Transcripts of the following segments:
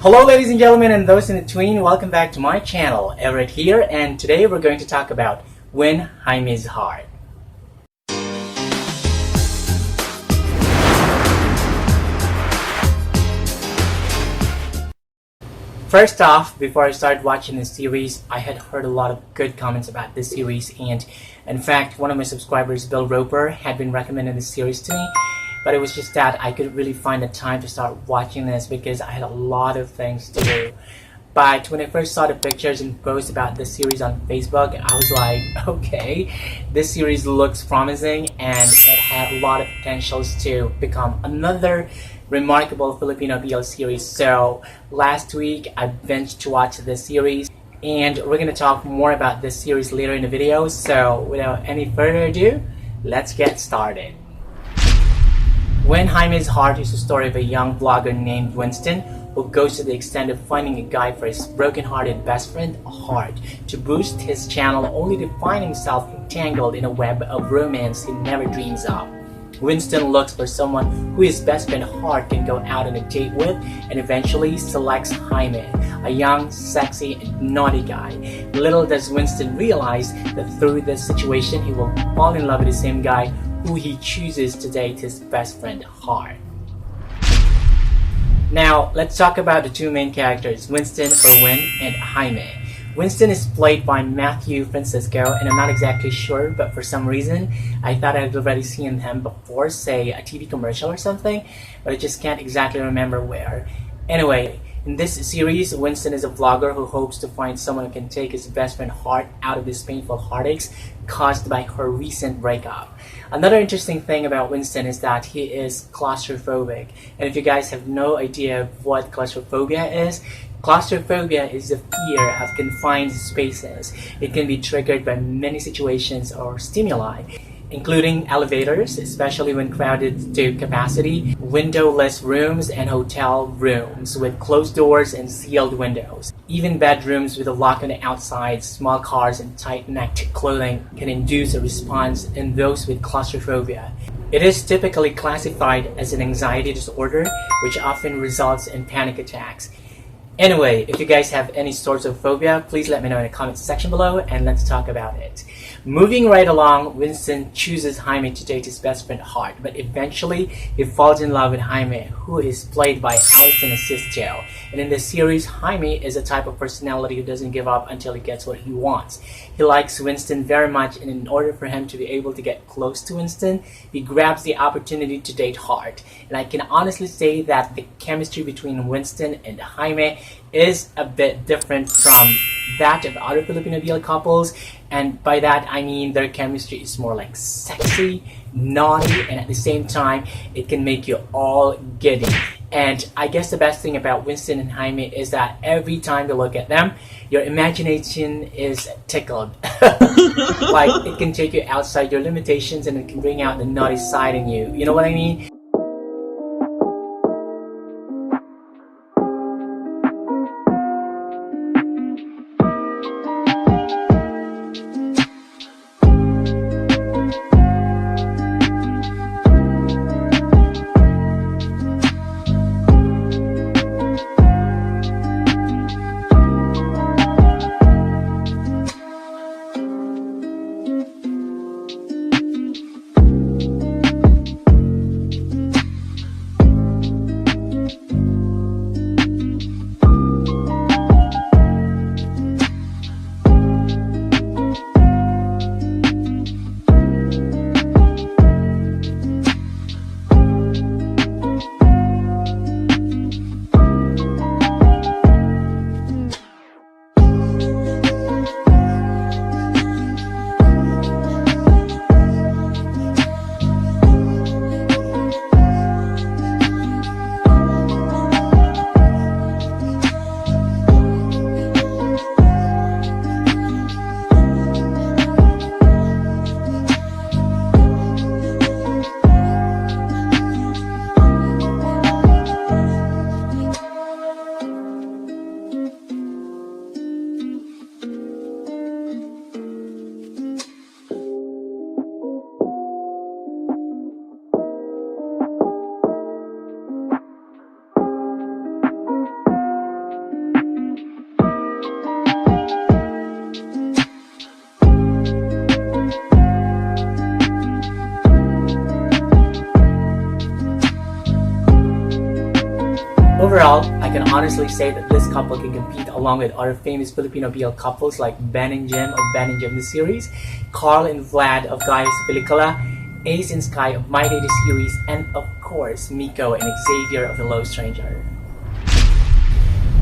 Hello ladies and gentlemen and those in between, welcome back to my channel, Everett here, and today we're going to talk about Win Jaime's Heart. First off, before I started watching this series, I had heard a lot of good comments about this series, and in fact, one of my subscribers, Bill Roper, had been recommending this series to me, but it was just that I couldn't really find the time to start watching this because I had a lot of things to do. But when I first saw the pictures and posts about this series on Facebook, I was like, okay, this series looks promising and it had a lot of potentials to become another remarkable Filipino BL series. So last week I binged to watch this series, and we're going to talk more about this series later in the video. So without any further ado, let's get started. Win Jaime's Heart is the story of a young vlogger named Winston who goes to the extent of finding a guide for his broken-hearted best friend, Heart, to boost his channel, only to find himself entangled in a web of romance he never dreams of. Winston looks for someone who his best friend Heart can go out on a date with, and eventually selects Jaime, a young, sexy, and naughty guy. Little does Winston realize that through this situation he will fall in love with the same guy who he chooses to date his best friend Heart. Now, let's talk about the two main characters, Winston or Win and Jaime. Winston is played by Matthew Francisco, and I'm not exactly sure, but for some reason I thought I'd already seen him before, say a TV commercial or something, but I just can't exactly remember where. Anyway, in this series, Winston is a vlogger who hopes to find someone who can take his best friend Heart out of his painful heartaches caused by her recent breakup. Another interesting thing about Winston is that he is claustrophobic, and if you guys have no idea what claustrophobia is the fear of confined spaces. It can be triggered by many situations or stimuli, including elevators, especially when crowded to capacity, windowless rooms, and hotel rooms with closed doors and sealed windows. Even bedrooms with a lock on the outside, small cars, and tight-necked clothing can induce a response in those with claustrophobia. It is typically classified as an anxiety disorder, which often results in panic attacks. Anyway, if you guys have any sorts of phobia, please let me know in the comments section below and let's talk about it. Moving right along, Winston chooses Jaime to date his best friend Heart, but eventually he falls in love with Jaime, who is played by Alison Asistio. And in this series, Jaime is a type of personality who doesn't give up until he gets what he wants. He likes Winston very much, and in order for him to be able to get close to Winston, he grabs the opportunity to date Heart. And I can honestly say that the chemistry between Winston and Jaime is a bit different from that of other Filipino BL couples, and by that I mean their chemistry is more like sexy, naughty, and at the same time it can make you all giddy. And I guess the best thing about Winston and Jaime is that every time you look at them, your imagination is tickled. Like, it can take you outside your limitations and it can bring out the naughty side in you. You know what I mean? Well, I can honestly say that this couple can compete along with other famous Filipino BL couples like Ben and Jim of Ben and Jim the series, Carl and Vlad of Gaia's Pelikula, Ace and Sky of My Day the series, and of course Miko and Xavier of The Low Stranger.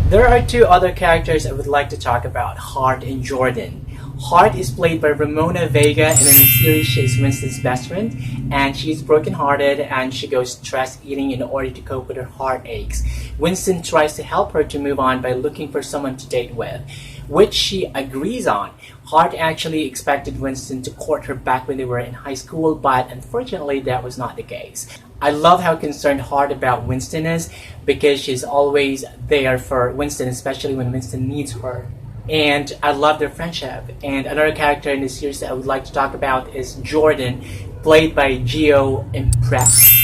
There are two other characters I would like to talk about, Heart and Jordan. Heart is played by Ramona Vega, and in the series she is Winston's best friend, and she's brokenhearted and she goes stress eating in order to cope with her heartaches. Winston tries to help her to move on by looking for someone to date with, which she agrees on. Heart actually expected Winston to court her back when they were in high school, but unfortunately that was not the case. I love how concerned Heart about Winston is, because she's always there for Winston, especially when Winston needs her. And I love their friendship. And another character in this series that I would like to talk about is Jordan, played by Gio Imprese.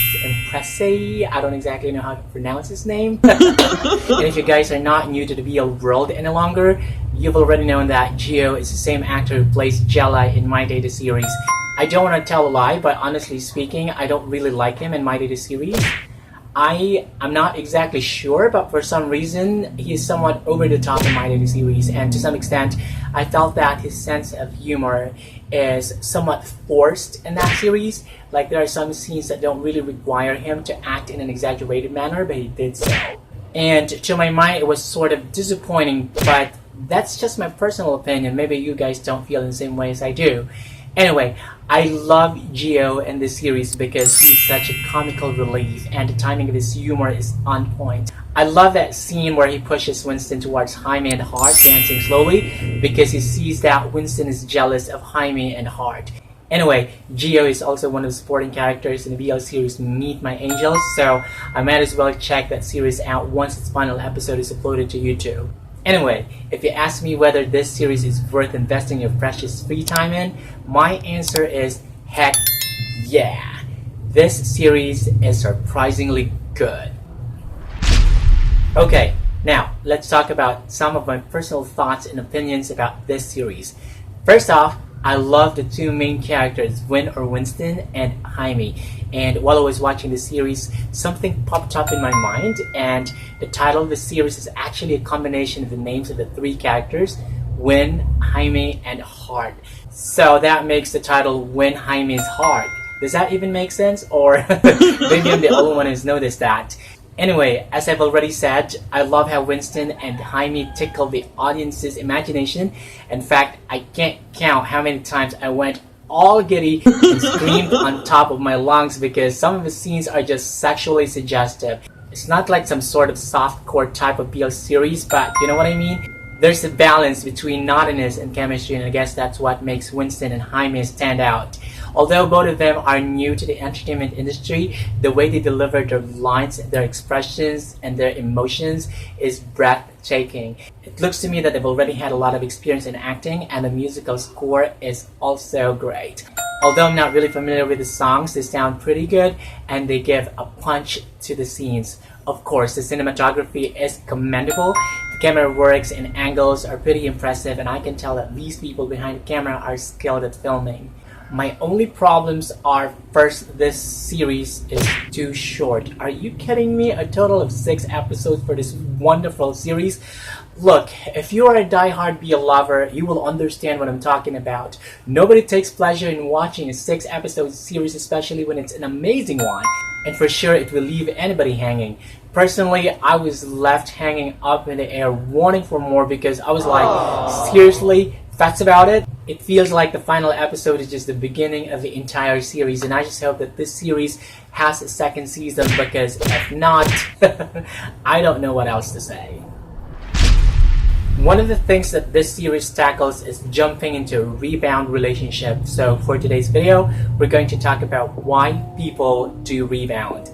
I don't exactly know how to pronounce his name. And if you guys are not new to the BL world any longer, you've already known that Gio is the same actor who plays Jella in My Day the series. I don't want to tell a lie, but honestly speaking, I don't really like him in My Day the series. I'm not exactly sure, but for some reason, he is somewhat over the top in My Day the series, and to some extent, I felt that his sense of humor is somewhat forced in that series. Like, there are some scenes that don't really require him to act in an exaggerated manner, but he did so. And to my mind, it was sort of disappointing, but that's just my personal opinion. Maybe you guys don't feel in the same way as I do. Anyway, I love Gio in this series because he's such a comical relief and the timing of his humor is on point. I love that scene where he pushes Winston towards Jaime and Heart dancing slowly because he sees that Winston is jealous of Jaime and Heart. Anyway, Gio is also one of the supporting characters in the BL series Meet My Angels, so I might as well check that series out once its final episode is uploaded to YouTube. Anyway, if you ask me whether this series is worth investing your precious free time in, my answer is heck yeah. This series is surprisingly good. Okay, now let's talk about some of my personal thoughts and opinions about this series. First off, I love the two main characters, Winston and Jaime. And while I was watching the series, something popped up in my mind, and the title of the series is actually a combination of the names of the three characters, Win, Jaime, and Heart. So that makes the title When Jaime's Heart. Does that even make sense? Or maybe I'm the only one who's noticed that. Anyway, as I've already said, I love how Winston and Jaime tickle the audience's imagination. In fact, I can't count how many times I went all giddy and screamed on top of my lungs because some of the scenes are just sexually suggestive. It's not like some sort of softcore type of BL series, but you know what I mean? There's a balance between naughtiness and chemistry, and I guess that's what makes Winston and Jaime stand out. Although both of them are new to the entertainment industry, the way they deliver their lines, their expressions, and their emotions is breathtaking. It looks to me that they've already had a lot of experience in acting, and the musical score is also great. Although I'm not really familiar with the songs, they sound pretty good, and they give a punch to the scenes. Of course, the cinematography is commendable. The camera works and angles are pretty impressive, and I can tell that these people behind the camera are skilled at filming. My only problems are, first, this series is too short. Are you kidding me? A total of 6 episodes for this wonderful series? Look, if you are a die-hard BL lover, you will understand what I'm talking about. Nobody takes pleasure in watching a 6-episode series, especially when it's an amazing one. And for sure, it will leave anybody hanging. Personally, I was left hanging up in the air wanting for more because I was like, seriously? That's about it? It feels like the final episode is just the beginning of the entire series, and I just hope that this series has a second season because if not, I don't know what else to say. One of the things that this series tackles is jumping into a rebound relationship. So for today's video, we're going to talk about why people do rebound.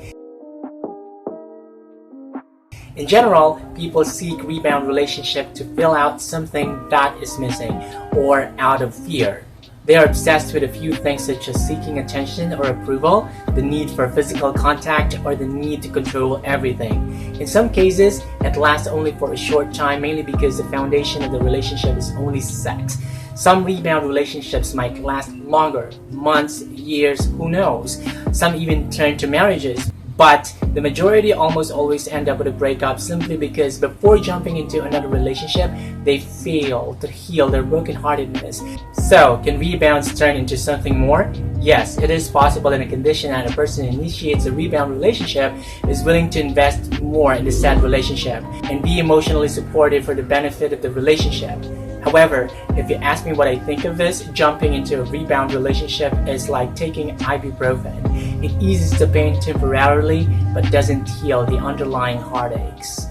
In general, people seek rebound relationship to fill out something that is missing or out of fear. They are obsessed with a few things such as seeking attention or approval, the need for physical contact, or the need to control everything. In some cases, it lasts only for a short time, mainly because the foundation of the relationship is only sex. Some rebound relationships might last longer, months, years, who knows. Some even turn to marriages. But The majority almost always end up with a breakup simply because before jumping into another relationship, they fail to heal their brokenheartedness. So, can rebounds turn into something more? Yes, it is possible in a condition that a person initiates a rebound relationship is willing to invest more in the said relationship and be emotionally supported for the benefit of the relationship. However, if you ask me what I think of this, jumping into a rebound relationship is like taking ibuprofen. It eases the pain temporarily, but doesn't heal the underlying heartaches.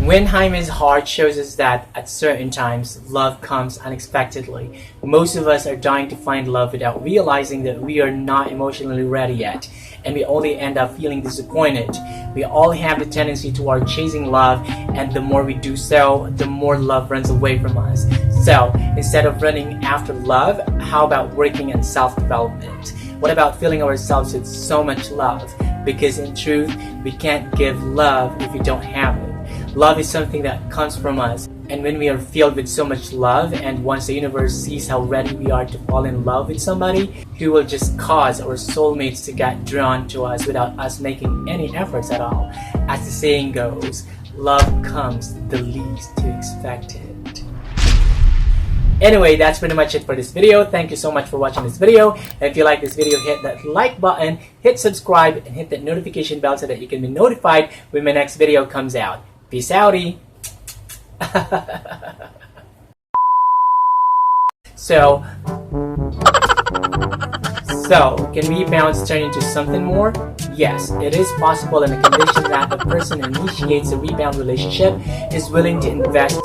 When Jaime's heart shows us that at certain times, love comes unexpectedly. Most of us are dying to find love without realizing that we are not emotionally ready yet, and we only end up feeling disappointed. We all have the tendency toward chasing love, and the more we do so, the more love runs away from us. So, instead of running after love, how about working on self-development? What about filling ourselves with so much love? Because in truth, we can't give love if we don't have it. Love is something that comes from us, and when we are filled with so much love, and once the universe sees how ready we are to fall in love with somebody, he will just cause our soulmates to get drawn to us without us making any efforts at all. As the saying goes, love comes the least you expect it. Anyway, that's pretty much it for this video. Thank you so much for watching this video. If you like this video, hit that like button, hit subscribe, and hit that notification bell so that you can be notified when my next video comes out. Peace outie! So, can rebounds turn into something more? Yes, it is possible in a condition that the person initiates a rebound relationship is willing to invest